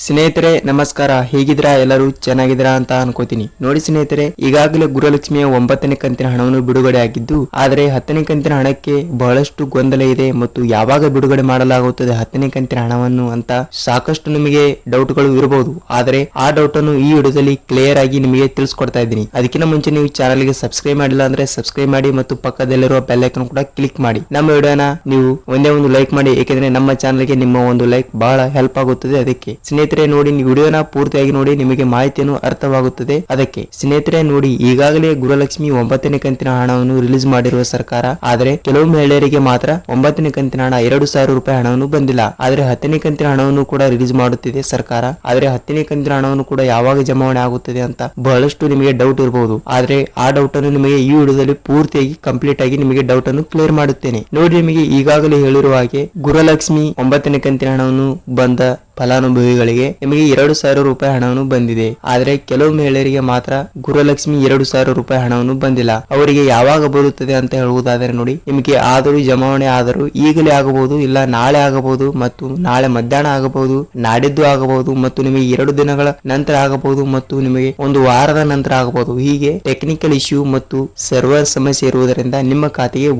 ಸ್ನೇಹಿತರೆ ನಮಸ್ಕಾರ. ಹೇಗಿದ್ರಾ? ಎಲ್ಲರೂ ಚೆನ್ನಾಗಿದ್ರಾ ಅಂತ ಅನ್ಕೋತೀನಿ. ನೋಡಿ ಸ್ನೇಹಿತರೆ, ಈಗಾಗಲೇ ಗೃಹಲಕ್ಷ್ಮಿಯ 9ನೇ ಕಂತಿನ ಹಣವನ್ನು ಬಿಡುಗಡೆ ಆಗಿದ್ದು, ಆದರೆ 10ನೇ ಕಂತಿನ ಹಣಕ್ಕೆ ಬಹಳಷ್ಟು ಗೊಂದಲ ಇದೆ ಮತ್ತು ಯಾವಾಗ ಬಿಡುಗಡೆ ಮಾಡಲಾಗುತ್ತದೆ 10ನೇ ಕಂತಿನ ಹಣವನ್ನು ಅಂತ ಸಾಕಷ್ಟು ನಿಮಗೆ ಡೌಟ್ಗಳು ಇರಬಹುದು. ಆದರೆ ಆ ಡೌಟ್ ಅನ್ನು ಈ ವಿಡಿಯೋದಲ್ಲಿ ಕ್ಲಿಯರ್ ಆಗಿ ನಿಮಗೆ ತಿಳಿಸ್ಕೊಡ್ತಾ ಇದ್ದೀನಿ. ಅದಕ್ಕಿಂತ ಮುಂಚೆ ನೀವು ಚಾನಲ್ಗೆ ಸಬ್ಸ್ಕ್ರೈಬ್ ಮಾಡಿಲ್ಲ ಅಂದ್ರೆ ಸಬ್ಸ್ಕ್ರೈಬ್ ಮಾಡಿ ಮತ್ತು ಪಕ್ಕದಲ್ಲಿರುವ ಬೆಲ್ ಐಕಾನ್ ಕೂಡ ಕ್ಲಿಕ್ ಮಾಡಿ. ನಮ್ಮ ವಿಡಿಯೋನ ನೀವು ಒಂದೇ ಒಂದು ಲೈಕ್ ಮಾಡಿ, ಏಕೆಂದ್ರೆ ನಮ್ಮ ಚಾನಲ್ಗೆ ನಿಮ್ಮ ಒಂದು ಲೈಕ್ ಬಹಳ ಹೆಲ್ಪ್ ಆಗುತ್ತದೆ. ಅದಕ್ಕೆ ಸ್ನೇಹಿತರೆ ನೋಡಿ, ವಿಡಿಯೋನ ಪೂರ್ತಿಯಾಗಿ ನೋಡಿ, ನಿಮಗೆ ಮಾಹಿತಿಯನ್ನು ಅರ್ಥವಾಗುತ್ತದೆ. ಅದಕ್ಕೆ ಸ್ನೇಹಿತರೆ ನೋಡಿ, ಈಗಾಗಲೇ ಗೃಹಲಕ್ಷ್ಮಿ 9ನೇ ಕಂತಿನ ಹಣವನ್ನು ರಿಲೀಸ್ ಮಾಡಿರುವ ಸರ್ಕಾರ, ಆದರೆ ಕೆಲವು ಮಹಿಳೆಯರಿಗೆ ಮಾತ್ರ 9ನೇ ಕಂತಿನ ಹಣ 2,000 ರೂಪಾಯಿ ಹಣವನ್ನು ಬಂದಿಲ್ಲ. ಆದರೆ 10ನೇ ಕಂತಿನ ಹಣವನ್ನು ಕೂಡ ರಿಲೀಸ್ ಮಾಡುತ್ತಿದೆ ಸರ್ಕಾರ. ಆದರೆ 10ನೇ ಕಂತಿನ ಹಣವನ್ನು ಕೂಡ ಯಾವಾಗ ಜಮಾವಣೆ ಆಗುತ್ತದೆ ಅಂತ ಬಹಳಷ್ಟು ನಿಮಗೆ ಡೌಟ್ ಇರಬಹುದು. ಆದ್ರೆ ಆ ಡೌಟ್ ಅನ್ನು ನಿಮಗೆ ಈ ವಿಡಿಯೋದಲ್ಲಿ ಪೂರ್ತಿಯಾಗಿ ಕಂಪ್ಲೀಟ್ ಆಗಿ ನಿಮಗೆ ಡೌಟ್ ಅನ್ನು ಕ್ಲಿಯರ್ ಮಾಡುತ್ತೇನೆ. ನೋಡಿ, ನಿಮಗೆ ಈಗಾಗಲೇ ಹೇಳಿರುವ ಹಾಗೆ ಗೃಹಲಕ್ಷ್ಮಿ 9ನೇ ಕಂತಿನ ಹಣವನ್ನು ಬಂದ ಫಲಾನುಭವಿಗಳಿಗೆ ನಿಮಗೆ 2,000 ರೂಪಾಯಿ ಹಣವನ್ನು ಬಂದಿದೆ. ಆದ್ರೆ ಕೆಲವು ಮಹಿಳೆಯರಿಗೆ ಮಾತ್ರ ಗೃಹಲಕ್ಷ್ಮಿ 2,000 ರೂಪಾಯಿ ಹಣವನ್ನು ಬಂದಿಲ್ಲ. ಅವರಿಗೆ ಯಾವಾಗ ಬರುತ್ತದೆ ಅಂತ ಹೇಳುವುದಾದರೆ ನೋಡಿ, ನಿಮಗೆ ಆದರೂ ಜಮಾವಣೆ ಆದರೂ ಈಗಲೇ ಆಗಬಹುದು, ಇಲ್ಲ ನಾಳೆ ಆಗಬಹುದು, ಮತ್ತು ನಾಳೆ ಮಧ್ಯಾಹ್ನ ಆಗಬಹುದು, ನಾಡಿದ್ದು ಆಗಬಹುದು, ಮತ್ತು ನಿಮಗೆ 2 ದಿನಗಳ ನಂತರ ಆಗಬಹುದು, ಮತ್ತು ನಿಮಗೆ ಒಂದು ವಾರದ ನಂತರ ಆಗಬಹುದು. ಹೀಗೆ ಟೆಕ್ನಿಕಲ್ ಇಶ್ಯೂ ಮತ್ತು ಸರ್ವರ್ ಸಮಸ್ಯೆ ಇರುವುದರಿಂದ ನಿಮ್ಮ ಖಾತೆಗೆ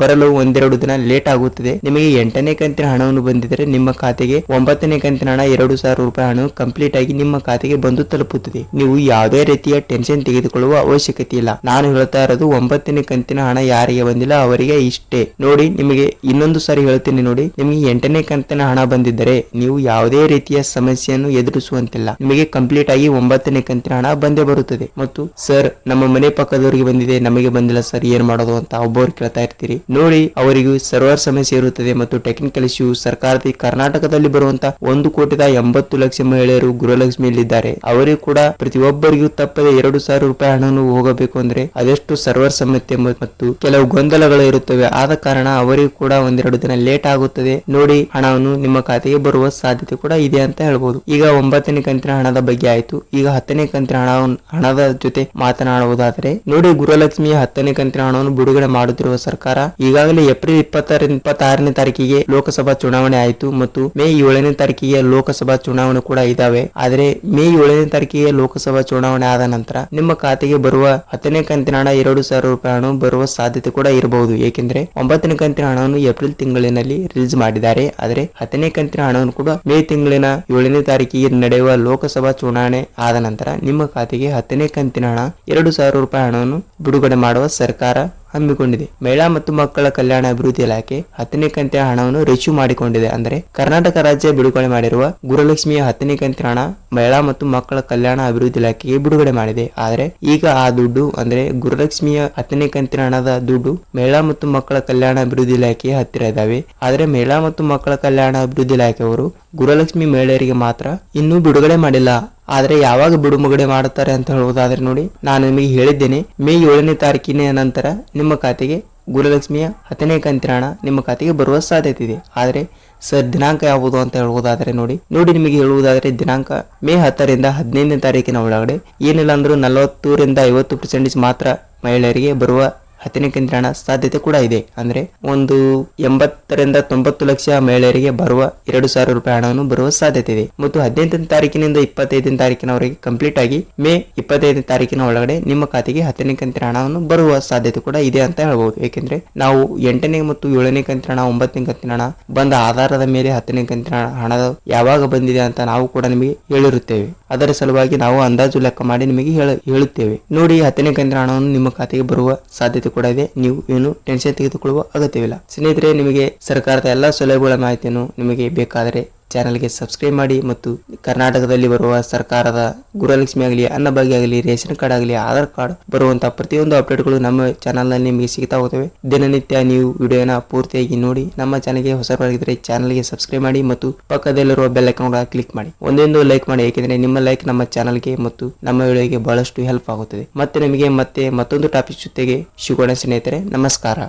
ಬರಲು 1-2 ದಿನ ಲೇಟ್ ಆಗುತ್ತದೆ. ನಿಮಗೆ 8ನೇ ಕಂತಿನ ಹಣವನ್ನು ಬಂದಿದ್ದರೆ ನಿಮ್ಮ ಖಾತೆಗೆ 9ನೇ ಕಂತಿನ ಹಣ 2,000 ರೂಪಾಯಿ ಹಣ ಕಂಪ್ಲೀಟ್ ಆಗಿ ನಿಮ್ಮ ಖಾತೆಗೆ ಬಂದು ತಲುಪುತ್ತದೆ. ನೀವು ಯಾವುದೇ ರೀತಿಯ ಟೆನ್ಷನ್ ತೆಗೆದುಕೊಳ್ಳುವ ಅವಶ್ಯಕತೆ ಇಲ್ಲ. ನಾನು ಹೇಳ್ತಾ ಇರೋದು 9ನೇ ಕಂತಿನ ಹಣ ಯಾರಿಗೆ ಬಂದಿಲ್ಲ ಅವರಿಗೆ ಇಷ್ಟೇ. ನೋಡಿ, ನಿಮಗೆ ಇನ್ನೊಂದು ಸಾರಿ ಹೇಳ್ತೀನಿ ನೋಡಿ, ನಿಮಗೆ 8ನೇ ಕಂತಿನ ಹಣ ಬಂದಿದ್ದರೆ ನೀವು ಯಾವುದೇ ರೀತಿಯ ಸಮಸ್ಯೆಯನ್ನು ಎದುರಿಸುವಂತಿಲ್ಲ. ನಿಮಗೆ ಕಂಪ್ಲೀಟ್ ಆಗಿ 9ನೇ ಕಂತಿನ ಹಣ ಬಂದೇ ಬರುತ್ತದೆ. ಮತ್ತು ಸರ್, ನಮ್ಮ ಮನೆ ಪಕ್ಕದವರಿಗೆ ಬಂದಿದೆ, ನಮಗೆ ಬಂದಿಲ್ಲ ಸರ್, ಏನ್ ಮಾಡೋದು ಅಂತ ಒಬ್ಬರು ಕೇಳ್ತಾ ಇರ್ತೀರಿ. ನೋಡಿ, ಅವರಿಗೂ ಸರ್ವರ್ ಸಮಸ್ಯೆ ಇರುತ್ತದೆ ಮತ್ತು ಟೆಕ್ನಿಕಲ್ ಇಶ್ಯೂ. ಸರ್ಕಾರದ ಕರ್ನಾಟಕದಲ್ಲಿ ಬರುವಂತ 1,80,00,000 ಮಹಿಳೆಯರು ಗೃಹಲಕ್ಷ್ಮಿಯಲ್ಲಿದ್ದಾರೆ. ಅವರಿಗೂ ಕೂಡ ಪ್ರತಿಯೊಬ್ಬರಿಗೂ ತಪ್ಪದೆ 2,000 ರೂಪಾಯಿ ಹಣವನ್ನು ಹೋಗಬೇಕು ಅಂದ್ರೆ ಅದೆಷ್ಟು ಸರ್ವರ್ ಸಮಸ್ಯೆ ಮತ್ತು ಕೆಲವು ಗೊಂದಲಗಳು ಇರುತ್ತವೆ. ಆದ ಕಾರಣ ಅವರಿಗೂ ಕೂಡ 1-2 ದಿನ ಲೇಟ್ ಆಗುತ್ತದೆ. ನೋಡಿ, ಹಣವನ್ನು ನಿಮ್ಮ ಖಾತೆಗೆ ಬರುವ ಸಾಧ್ಯತೆ ಕೂಡ ಇದೆ ಅಂತ ಹೇಳ್ಬೋದು. ಈಗ 9ನೇ ಕಂತಿನ ಹಣದ ಬಗ್ಗೆ ಆಯ್ತು. ಈಗ 10ನೇ ಕಂತಿನ ಹಣದ ಜೊತೆ ಮಾತನಾಡುವುದಾದರೆ ನೋಡಿ, ಗೃಹಲಕ್ಷ್ಮಿಯ 10ನೇ ಕಂತಿನ ಹಣವನ್ನು ಬಿಡುಗಡೆ ಮಾಡುತ್ತಿರುವ ಸರ್ಕಾರ ಈಗಾಗಲೇ ಏಪ್ರಿಲ್ 26ನೇ ತಾರೀಕಿಗೆ ಲೋಕಸಭಾ ಚುನಾವಣೆ ಆಯಿತು ಮತ್ತು ಮೇ 7ನೇ ತಾರೀಕಿಗೆ ಲೋಕಸಭಾ ಚುನಾವಣೆ ಕೂಡ ಇದಾವೆ. ಆದ್ರೆ ಮೇ 7ನೇ ತಾರೀಕಿಗೆ ಲೋಕಸಭಾ ಚುನಾವಣೆ ಆದ ನಂತರ ನಿಮ್ಮ ಖಾತೆಗೆ ಬರುವ 10ನೇ ಕಂತಿನ ಹಣ 2,000 ರೂಪಾಯಿ ಹಣ ಬರುವ ಸಾಧ್ಯತೆ ಕೂಡ ಇರಬಹುದು. ಏಕೆಂದ್ರೆ 9ನೇ ಕಂತಿನ ಹಣವನ್ನು ಏಪ್ರಿಲ್ ತಿಂಗಳಿನಲ್ಲಿ ರಿಲೀಸ್ ಮಾಡಿದ್ದಾರೆ. ಆದ್ರೆ 10ನೇ ಕಂತಿನ ಹಣವನ್ನು ಕೂಡ ಮೇ ತಿಂಗಳಿನ 7ನೇ ತಾರೀಕಿಗೆ ನಡೆಯುವ ಲೋಕಸಭಾ ಚುನಾವಣೆ ಆದ ನಂತರ ನಿಮ್ಮ ಖಾತೆಗೆ 10ನೇ ಕಂತಿನ ಹಣ 2,000 ರೂಪಾಯಿ ಹಣವನ್ನು ಬಿಡುಗಡೆ ಮಾಡುವ ಸರ್ಕಾರ ಹಮ್ಮಿಕೊಂಡಿದೆ. ಮಹಿಳಾ ಮತ್ತು ಮಕ್ಕಳ ಕಲ್ಯಾಣ ಅಭಿವೃದ್ಧಿ ಇಲಾಖೆ 10ನೇ ಕಂತಿನ ಹಣವನ್ನು ರಿಸೀವ್ ಮಾಡಿಕೊಂಡಿದೆ. ಅಂದ್ರೆ ಕರ್ನಾಟಕ ರಾಜ್ಯ ಬಿಡುಗಡೆ ಮಾಡಿರುವ ಗೃಹಲಕ್ಷ್ಮಿಯ 10ನೇ ಕಂತಿನ ಹಣ ಮಹಿಳಾ ಮತ್ತು ಮಕ್ಕಳ ಕಲ್ಯಾಣ ಅಭಿವೃದ್ಧಿ ಇಲಾಖೆಗೆ ಬಿಡುಗಡೆ ಮಾಡಿದೆ. ಆದ್ರೆ ಈಗ ಆ ದುಡ್ಡು ಅಂದ್ರೆ ಗೃಹಲಕ್ಷ್ಮಿಯ 10ನೇ ಕಂತಿನ ಹಣದ ದುಡ್ಡು ಮಹಿಳಾ ಮತ್ತು ಮಕ್ಕಳ ಕಲ್ಯಾಣ ಅಭಿವೃದ್ಧಿ ಇಲಾಖೆಯ ಹತ್ತಿರ ಇದಾವೆ. ಆದ್ರೆ ಮಹಿಳಾ ಮತ್ತು ಮಕ್ಕಳ ಕಲ್ಯಾಣ ಅಭಿವೃದ್ಧಿ ಇಲಾಖೆಯವರು ಗೃಹಲಕ್ಷ್ಮಿ ಮಹಿಳೆಯರಿಗೆ ಮಾತ್ರ ಇನ್ನೂ ಬಿಡುಗಡೆ ಮಾಡಿಲ್ಲ. ಆದ್ರೆ ಯಾವಾಗ ಬಿಡುಗಡೆ ಮಾಡುತ್ತಾರೆ ಅಂತ ಹೇಳುವುದಾದ್ರೆ ನೋಡಿ, ನಾನು ನಿಮಗೆ ಹೇಳಿದ್ದೇನೆ, ಮೇ 7ನೇ ತಾರೀಕಿನ ನಂತರ ನಿಮ್ಮ ಖಾತೆಗೆ ಗೃಹಲಕ್ಷ್ಮಿಯ 10ನೇ ಕಂತಿನ ಹಣ ನಿಮ್ಮ ಖಾತೆಗೆ ಬರುವ ಸಾಧ್ಯತೆ ಇದೆ. ಆದ್ರೆ ಸರ್, ದಿನಾಂಕ ಯಾವುದು ಅಂತ ಹೇಳುವುದಾದ್ರೆ ನೋಡಿ, ನಿಮಗೆ ಹೇಳುವುದಾದ್ರೆ ದಿನಾಂಕ ಮೇ 10ರಿಂದ 15ನೇ ತಾರೀಕಿನ ಒಳಗಡೆ ಏನಿಲ್ಲ ಅಂದ್ರೂ 40-50% ಮಾತ್ರ ಮಹಿಳೆಯರಿಗೆ ಬರುವ 10ನೇ ಕಂತಿನ ಹಣ ಸಾಧ್ಯತೆ ಕೂಡ ಇದೆ. ಅಂದ್ರೆ ಒಂದು 80-90 ಲಕ್ಷ ಮಹಿಳೆಯರಿಗೆ ಬರುವ 2,000 ರೂಪಾಯಿ ಹಣವನ್ನು ಬರುವ ಸಾಧ್ಯತೆ ಇದೆ. ಮತ್ತು 18ನೇ ತಾರೀಕಿನಿಂದ 25ನೇ ತಾರೀಕಿನವರೆಗೆ ಕಂಪ್ಲೀಟ್ ಆಗಿ ಮೇ 25ನೇ ತಾರೀಕಿನ ಒಳಗಡೆ ನಿಮ್ಮ ಖಾತೆಗೆ 10ನೇ ಕಂತಿನ ಹಣವನ್ನು ಬರುವ ಸಾಧ್ಯತೆ ಕೂಡ ಇದೆ ಅಂತ ಹೇಳ್ಬಹುದು. ಏಕೆಂದ್ರೆ ನಾವು 8ನೇ ಮತ್ತು 7ನೇ ಕಂತಿನ ಹಣ 9ನೇ ಕಂತಿನ ಹಣ ಬಂದ ಆಧಾರದ ಮೇಲೆ 10ನೇ ಕಂತಿನ ಹಣದ ಯಾವಾಗ ಬಂದಿದೆ ಅಂತ ನಾವು ಕೂಡ ನಿಮಗೆ ಹೇಳಿರುತ್ತೇವೆ. ಅದರ ಸಲುವಾಗಿ ನಾವು ಅಂದಾಜು ಲೆಕ್ಕ ಮಾಡಿ ನಿಮಗೆ ಹೇಳುತ್ತೇವೆ. ನೋಡಿ, 10ನೇ ಕಂತಿನ ಹಣವನ್ನು ನಿಮ್ಮ ಖಾತೆಗೆ ಬರುವ ಸಾಧ್ಯತೆ ಕೂಡ ಇದೆ. ನೀವು ಏನು ಟೆನ್ಷನ್ ತೆಗೆದುಕೊಳ್ಳುವ ಅಗತ್ಯವಿಲ್ಲ. ಸ್ನೇಹಿತರೆ, ನಿಮಗೆ ಸರ್ಕಾರದ ಎಲ್ಲಾ ಸೌಲಭ್ಯಗಳ ಮಾಹಿತಿಯನ್ನು ನಿಮಗೆ ಬೇಕಾದರೆ ಚಾನಲ್ಗೆ ಸಬ್ಸ್ಕ್ರೈಬ್ ಮಾಡಿ ಮತ್ತು ಕರ್ನಾಟಕದಲ್ಲಿ ಬರುವ ಸರ್ಕಾರದ ಗೃಹಲಕ್ಷ್ಮಿ ಆಗಲಿ, ಅನ್ನಭಾಗ್ಯ ಆಗಲಿ, ರೇಷನ್ ಕಾರ್ಡ್ ಆಗಲಿ, ಆಧಾರ್ ಕಾರ್ಡ್ ಬರುವಂತಹ ಪ್ರತಿಯೊಂದು ಅಪ್ಡೇಟ್ಗಳು ನಮ್ಮ ಚಾನಲ್ನಲ್ಲಿ ನಿಮಗೆ ಸಿಗ್ತಾ ಹೋಗುತ್ತವೆ. ದಿನನಿತ್ಯ ನೀವು ವಿಡಿಯೋನ ಪೂರ್ತಿಯಾಗಿ ನೋಡಿ. ನಮ್ಮ ಚಾನಲ್ಗೆ ಹೊಸಬರಾಗಿದ್ದರೆ ಚಾನಲ್ಗೆ ಸಬ್ಸ್ಕ್ರೈಬ್ ಮಾಡಿ ಮತ್ತು ಪಕ್ಕದಲ್ಲಿರುವ ಬೆಲ್ ಐಕಾನ್ ಕ್ಲಿಕ್ ಮಾಡಿ. ಒಂದೊಂದು ಲೈಕ್ ಮಾಡಿ, ಏಕೆಂದರೆ ನಿಮ್ಮ ಲೈಕ್ ನಮ್ಮ ಚಾನಲ್ಗೆ ಮತ್ತು ನಮ್ಮ ವಿಡಿಯೋಗೆ ಬಹಳಷ್ಟು ಹೆಲ್ಪ್ ಆಗುತ್ತದೆ. ಮತ್ತೆ ನಿಮಗೆ ಮತ್ತೊಂದು ಟಾಪಿಕ್ ಜೊತೆಗೆ ಸಿಗೋಣ ಸ್ನೇಹಿತರೆ. ನಮಸ್ಕಾರ.